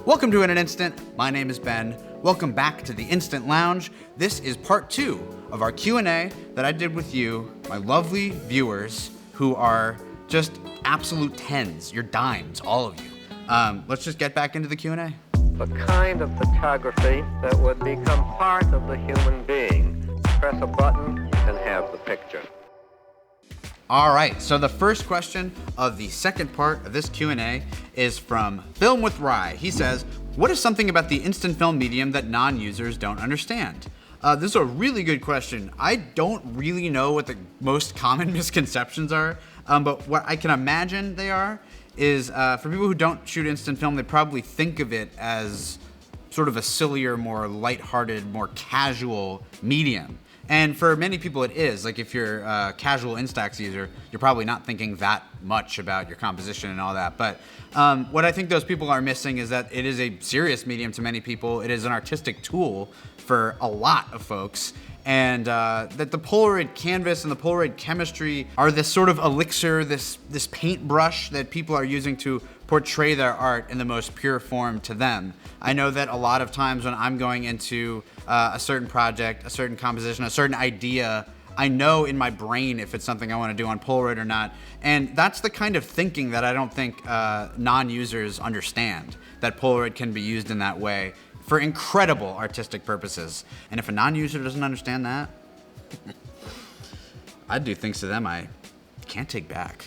Welcome to In an Instant. My name is Ben. Welcome back to the Instant Lounge. This is part 2 of our Q&A that I did with you, my lovely viewers, who are just absolute tens. You're dimes, all of you. Let's just get back into the Q&A. The kind of photography that would become part of the human being. Press a button and have the picture. All right, so the first question of the second part of this Q&A is from Film with Rye. He says, what is something about the instant film medium that non-users don't understand? This is a really good question. I don't really know what the most common misconceptions are, but what I can imagine they are is for people who don't shoot instant film, they probably think of it as sort of a sillier, more lighthearted, more casual medium. And for many people it is. Like if you're a casual Instax user, you're probably not thinking that much about your composition and all that. But what I think those people are missing is that it is a serious medium to many people. It is an artistic tool for a lot of folks. And that the Polaroid canvas and the Polaroid chemistry are this sort of elixir, this paintbrush that people are using to portray their art in the most pure form to them. I know that a lot of times when I'm going into a certain project, a certain composition, a certain idea, I know in my brain if it's something I want to do on Polaroid or not. And that's the kind of thinking that I don't think non-users understand, that Polaroid can be used in that way for incredible artistic purposes. And if a non-user doesn't understand that, I'd do things to them I can't take back.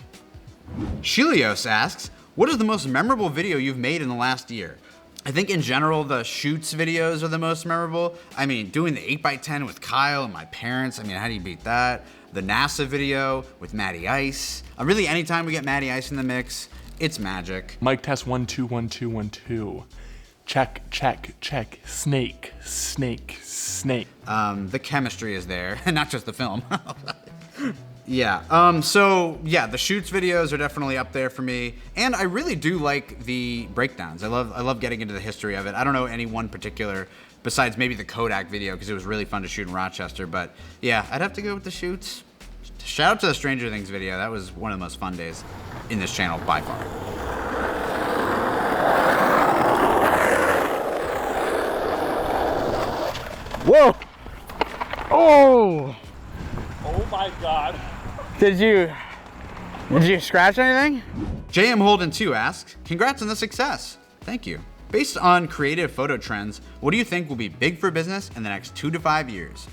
Shelios asks, what is the most memorable video you've made in the last year? I think in general, the shoots videos are the most memorable. I mean, doing the 8x10 with Kyle and my parents, I mean, how do you beat that? The NASA video with Matty Ice. Really, anytime we get Matty Ice in the mix, it's magic. Mic test 1 2 1 2 1 2. Check, check, check. Snake, snake, snake. The chemistry is there, and not just the film. Yeah, so yeah, the shoots videos are definitely up there for me, and I really do like the breakdowns. I love getting into the history of it. I don't know any one particular, besides maybe the Kodak video, because it was really fun to shoot in Rochester, but yeah, I'd have to go with the shoots. Shout out to the Stranger Things video. That was one of the most fun days in this channel by far. Whoa! Oh! Oh my God. Did you scratch anything? JM Holden 2 asks, congrats on the success. Thank you. Based on creative photo trends, what do you think will be big for business in the next 2 to 5 years?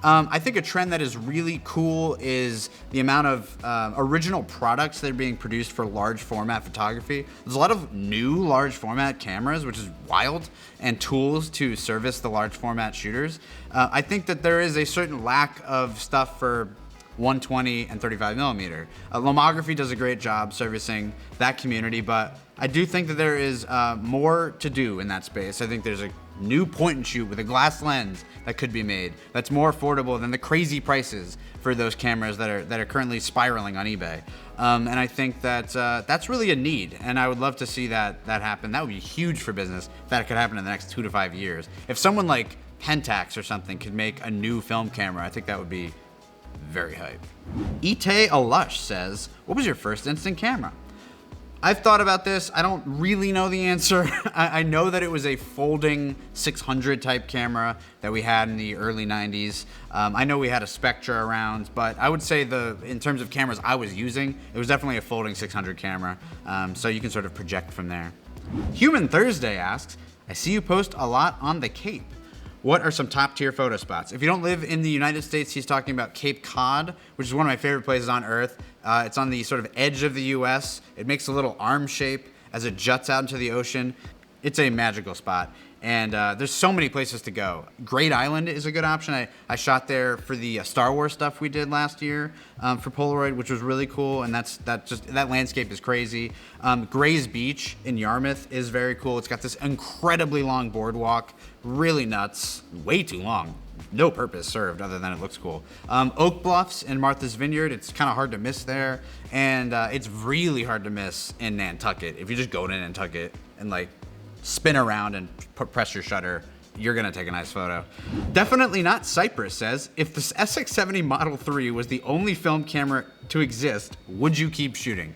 I think a trend that is really cool is the amount of original products that are being produced for large format photography. There's a lot of new large format cameras, which is wild, and tools to service the large format shooters. I think that there is a certain lack of stuff for 120 and 35 millimeter. Lomography does a great job servicing that community, but I do think that there is more to do in that space. I think there's a new point and shoot with a glass lens that could be made that's more affordable than the crazy prices for those cameras that are currently spiraling on eBay. And I think that that's really a need, and I would love to see that happen. That would be huge for business if that could happen in the next 2 to 5 years. If someone like Pentax or something could make a new film camera, I think that would be very hype. Ite Alush says, what was your first instant camera? I've thought about this. I don't really know the answer. I know that it was a folding 600 type camera that we had in the early 90s. I know we had a Spectra around, but I would say in terms of cameras I was using, it was definitely a folding 600 camera. So you can sort of project from there. Human Thursday asks, I see you post a lot on the Cape. What are some top tier photo spots? If you don't live in the United States, he's talking about Cape Cod, which is one of my favorite places on earth. It's on the sort of edge of the US. It makes a little arm shape as it juts out into the ocean. It's a magical spot. And there's so many places to go. Great Island is a good option. I shot there for the Star Wars stuff we did last year for Polaroid, which was really cool. And that landscape is crazy. Gray's Beach in Yarmouth is very cool. It's got this incredibly long boardwalk, really nuts, way too long. No purpose served other than it looks cool. Oak Bluffs in Martha's Vineyard, it's kind of hard to miss there. And it's really hard to miss in Nantucket. If you just go to Nantucket and like spin around and press your shutter, you're gonna take a nice photo. Definitely not Cypress says, if the SX70 Model 3 was the only film camera to exist, would you keep shooting?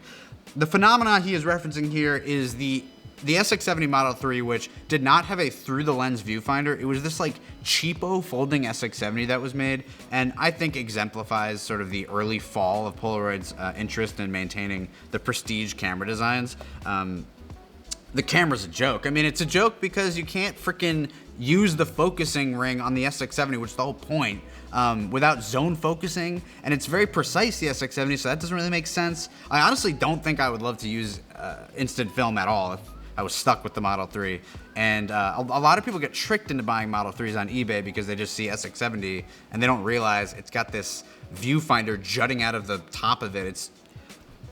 The phenomena he is referencing here is the the SX70 Model 3, which did not have a through-the-lens viewfinder. It was this like cheapo folding SX70 that was made, and I think exemplifies sort of the early fall of Polaroid's interest in maintaining the prestige camera designs. The camera's a joke. I mean, it's a joke because you can't freaking use the focusing ring on the SX70, which is the whole point, without zone focusing, and it's very precise, the SX70, so that doesn't really make sense. I honestly don't think I would love to use instant film at all if I was stuck with the Model 3, and a lot of people get tricked into buying Model 3s on eBay because they just see SX70 and they don't realize it's got this viewfinder jutting out of the top of it. It's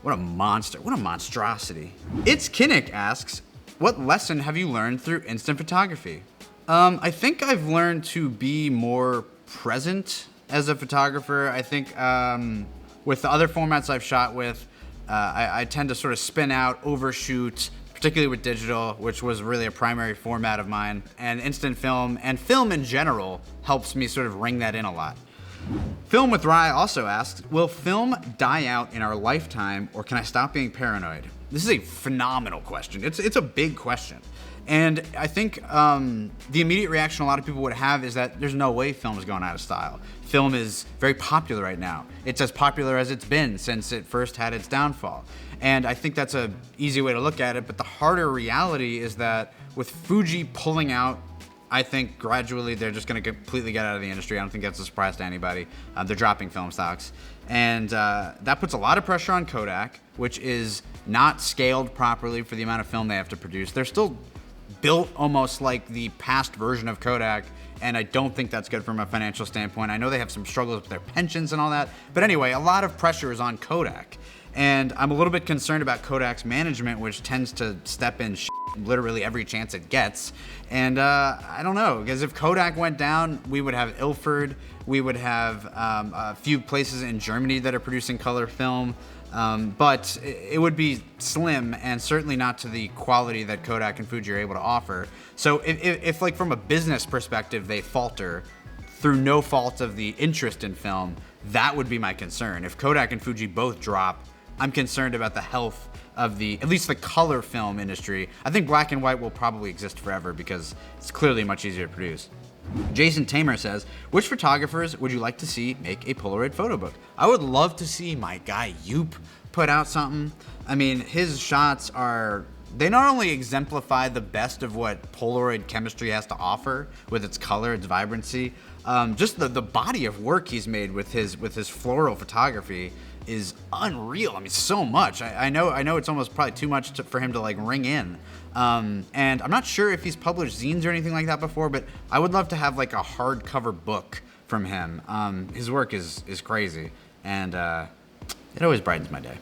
what a monster, what a monstrosity. It's Kinnick asks, what lesson have you learned through instant photography? I think I've learned to be more present as a photographer. I think with the other formats I've shot with, I tend to sort of spin out, overshoot, particularly with digital, which was really a primary format of mine. And instant film and film in general helps me sort of ring that in a lot. Film with Rye also asks, will film die out in our lifetime, or can I stop being paranoid? This is a phenomenal question. It's a big question. And I think the immediate reaction a lot of people would have is that there's no way film is going out of style. Film is very popular right now. It's as popular as it's been since it first had its downfall. And I think that's an easy way to look at it, but the harder reality is that with Fuji pulling out, I think gradually they're just going to completely get out of the industry. I don't think that's a surprise to anybody. They're dropping film stocks. And that puts a lot of pressure on Kodak, which is not scaled properly for the amount of film they have to produce. They're still built almost like the past version of Kodak, and I don't think that's good from a financial standpoint. I know they have some struggles with their pensions and all that, but anyway, a lot of pressure is on Kodak. And I'm a little bit concerned about Kodak's management, which tends to step in literally every chance it gets. And I don't know, because if Kodak went down, we would have Ilford, we would have a few places in Germany that are producing color film, but it would be slim and certainly not to the quality that Kodak and Fuji are able to offer. So if like from a business perspective they falter through no fault of the interest in film, that would be my concern. If Kodak and Fuji both drop, I'm concerned about the health of at least the color film industry. I think black and white will probably exist forever because it's clearly much easier to produce. Jason Tamer says, which photographers would you like to see make a Polaroid photo book? I would love to see my guy Yoop put out something. I mean, his shots they not only exemplify the best of what Polaroid chemistry has to offer with its color, its vibrancy, just the body of work he's made with his floral photography is unreal. I mean, so much. I know it's almost probably too much for him to like ring in. And I'm not sure if he's published zines or anything like that before, but I would love to have like a hardcover book from him. His work is crazy, and it always brightens my day.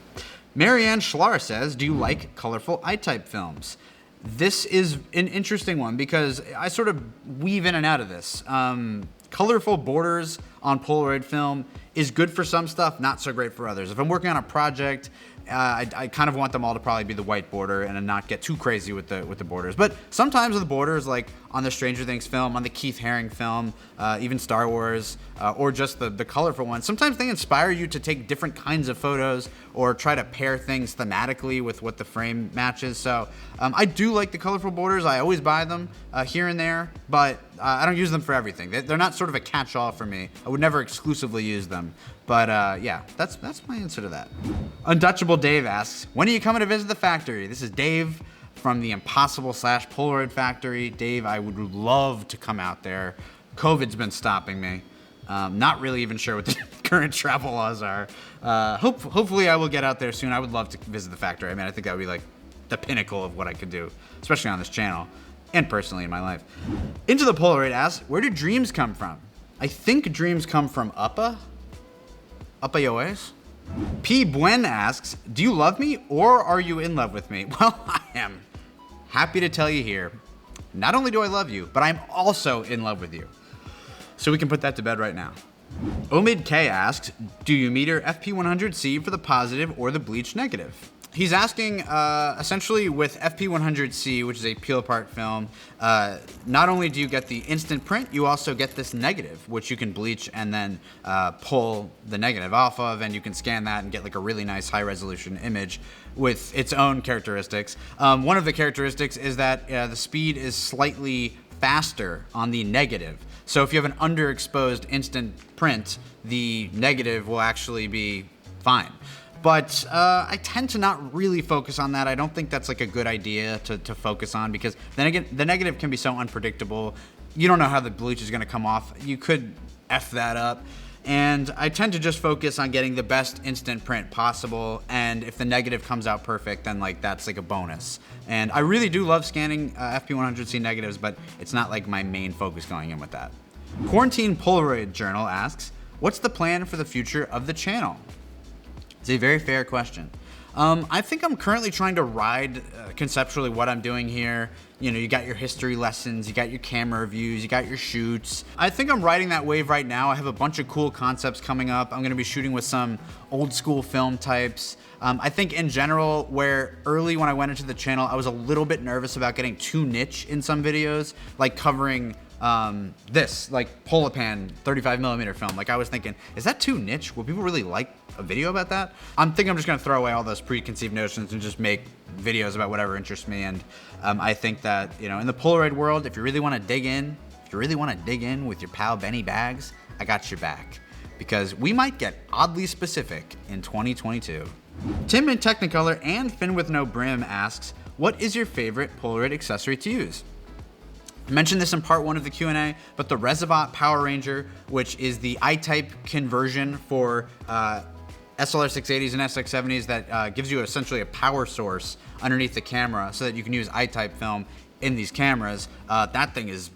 Marianne Schlar says, do you like colorful I-type films? This is an interesting one because I sort of weave in and out of this. Colorful borders on Polaroid film is good for some stuff, not so great for others. If I'm working on a project, I kind of want them all to probably be the white border and not get too crazy with the borders. But sometimes the borders, like on the Stranger Things film, on the Keith Haring film, even Star Wars, or just the colorful ones, sometimes they inspire you to take different kinds of photos or try to pair things thematically with what the frame matches. So I do like the colorful borders. I always buy them here and there, but I don't use them for everything. They're not sort of a catch-all for me. I would never exclusively use them. But yeah, that's my answer to that. Untouchable Dave asks, when are you coming to visit the factory? This is Dave from the Impossible/Polaroid factory. Dave, I would love to come out there. COVID's been stopping me. Not really even sure what the current travel laws are. Hopefully I will get out there soon. I would love to visit the factory. I mean, I think that would be like the pinnacle of what I could do, especially on this channel and personally in my life. Into the Polaroid asks, where do dreams come from? I think dreams come from Uppa Yoes? P. Buen asks, do you love me or are you in love with me? Well, I am happy to tell you here, not only do I love you, but I'm also in love with you. So we can put that to bed right now. Omid K asks, do you meter FP100C for the positive or the bleach negative? He's asking, essentially with FP100C, which is a peel-apart film, not only do you get the instant print, you also get this negative, which you can bleach and then pull the negative off of, and you can scan that and get like a really nice high-resolution image with its own characteristics. One of the characteristics is that the speed is slightly faster on the negative. So if you have an underexposed instant print, the negative will actually be fine. But I tend to not really focus on that. I don't think that's like a good idea to focus on, because then again, the negative can be so unpredictable. You don't know how the bleach is going to come off. You could F that up. And I tend to just focus on getting the best instant print possible. And if the negative comes out perfect, then like that's like a bonus. And I really do love scanning FP100C negatives, but it's not like my main focus going in with that. Quarantine Polaroid Journal asks, what's the plan for the future of the channel? It's a very fair question. I think I'm currently trying to ride conceptually what I'm doing here. You know, you got your history lessons, you got your camera reviews, you got your shoots. I think I'm riding that wave right now. I have a bunch of cool concepts coming up. I'm gonna be shooting with some old school film types. I think in general, where early when I went into the channel, I was a little bit nervous about getting too niche in some videos, like covering this, like Polapan 35mm film. Like I was thinking, is that too niche? Will people really like a video about that? I'm just gonna throw away all those preconceived notions and just make videos about whatever interests me. And I think that, you know, in the Polaroid world, if you really wanna dig in, with your pal Benny Bags, I got your back. Because we might get oddly specific in 2022. Tim in Technicolor and Finn with No Brim asks, what is your favorite Polaroid accessory to use? I mentioned this in part 1 of the Q&A, but the Resibot Power Ranger, which is the I-type conversion for SLR 680s and SX70s that gives you essentially a power source underneath the camera so that you can use I-type film in these cameras. That thing is,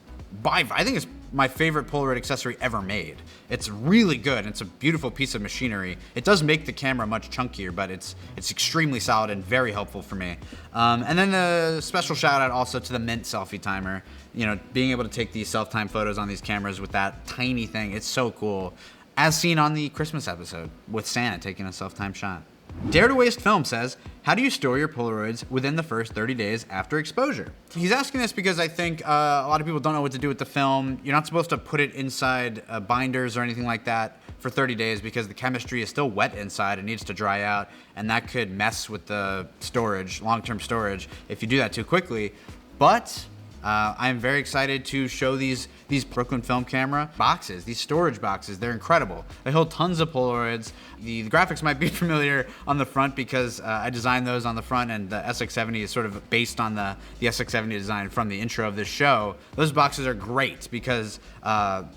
I think it's my favorite Polaroid accessory ever made. It's really good. It's a beautiful piece of machinery. It does make the camera much chunkier, but it's extremely solid and very helpful for me. And then a special shout out also to the Mint selfie timer. You know, being able to take these self-time photos on these cameras with that tiny thing, it's so cool. As seen on the Christmas episode with Santa taking a self-time shot. Dare to Waste Film says, how do you store your Polaroids within the first 30 days after exposure? He's asking this because I think a lot of people don't know what to do with the film. You're not supposed to put it inside binders or anything like that for 30 days because the chemistry is still wet inside and needs to dry out, and that could mess with the storage, long-term storage, if you do that too quickly. But I'm very excited to show these Brooklyn Film Camera boxes, these storage boxes. They're incredible. They hold tons of Polaroids. The graphics might be familiar on the front because I designed those on the front, and the SX70 is sort of based on the SX70 design from the intro of this show. Those boxes are great because the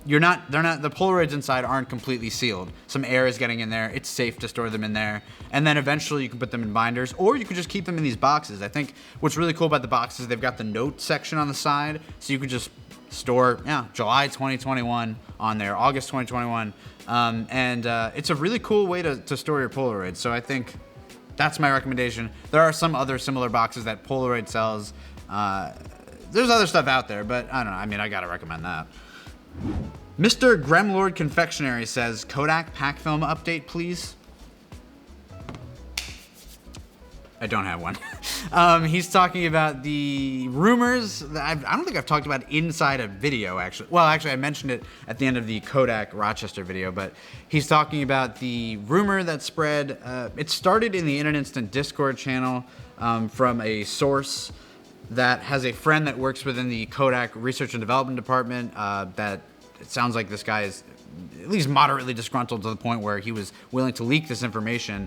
Polaroids inside aren't completely sealed. Some air is getting in there. It's safe to store them in there. And then eventually you can put them in binders, or you can just keep them in these boxes. I think what's really cool about the boxes, they've got the note section on the side, so you can just store, July 2021 on there, August 2021. It's a really cool way to store your Polaroids. So I think that's my recommendation. There are some other similar boxes that Polaroid sells. There's other stuff out there, but I don't know. I mean, I gotta recommend that. Mr. Gremlord Confectionery says, Kodak Packfilm update, please. I don't have one. He's talking about the rumors that I don't think I've talked about inside a video, actually. Well, actually, I mentioned it at the end of the Kodak Rochester video, but he's talking about the rumor that spread. It started in the Internet Instant Discord channel from a source that has a friend that works within the Kodak Research and Development Department that it sounds like this guy is at least moderately disgruntled to the point where he was willing to leak this information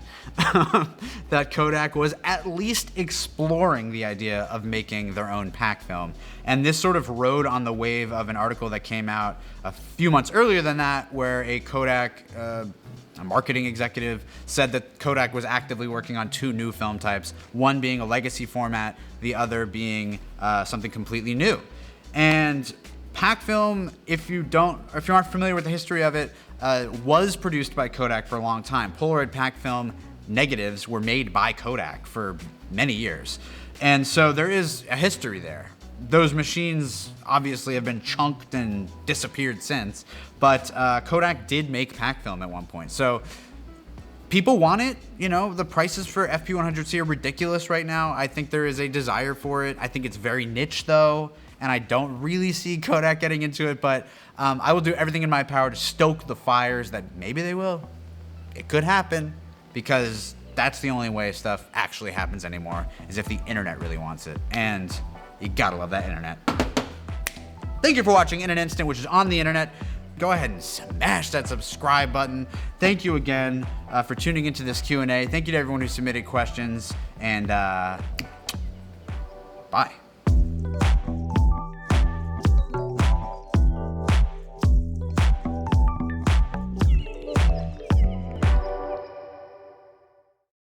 that Kodak was at least exploring the idea of making their own pack film. And this sort of rode on the wave of an article that came out a few months earlier than that, where a Kodak a marketing executive said that Kodak was actively working on 2 new film types, one being a legacy format, the other being something completely new. And pack film, if you aren't familiar with the history of it, was produced by Kodak for a long time. Polaroid pack film negatives were made by Kodak for many years. And so there is a history there. Those machines obviously have been chunked and disappeared since, but Kodak did make pack film at one point. So people want it. You know, the prices for FP100C are ridiculous right now. I think there is a desire for it. I think it's very niche though, and I don't really see Kodak getting into it, but I will do everything in my power to stoke the fires that maybe they will. It could happen, because that's the only way stuff actually happens anymore, is if the internet really wants it. And you gotta love that internet. Thank you for watching In an Instant, which is on the internet. Go ahead and smash that subscribe button. Thank you again for tuning into this Q&A. Thank you to everyone who submitted questions, and bye.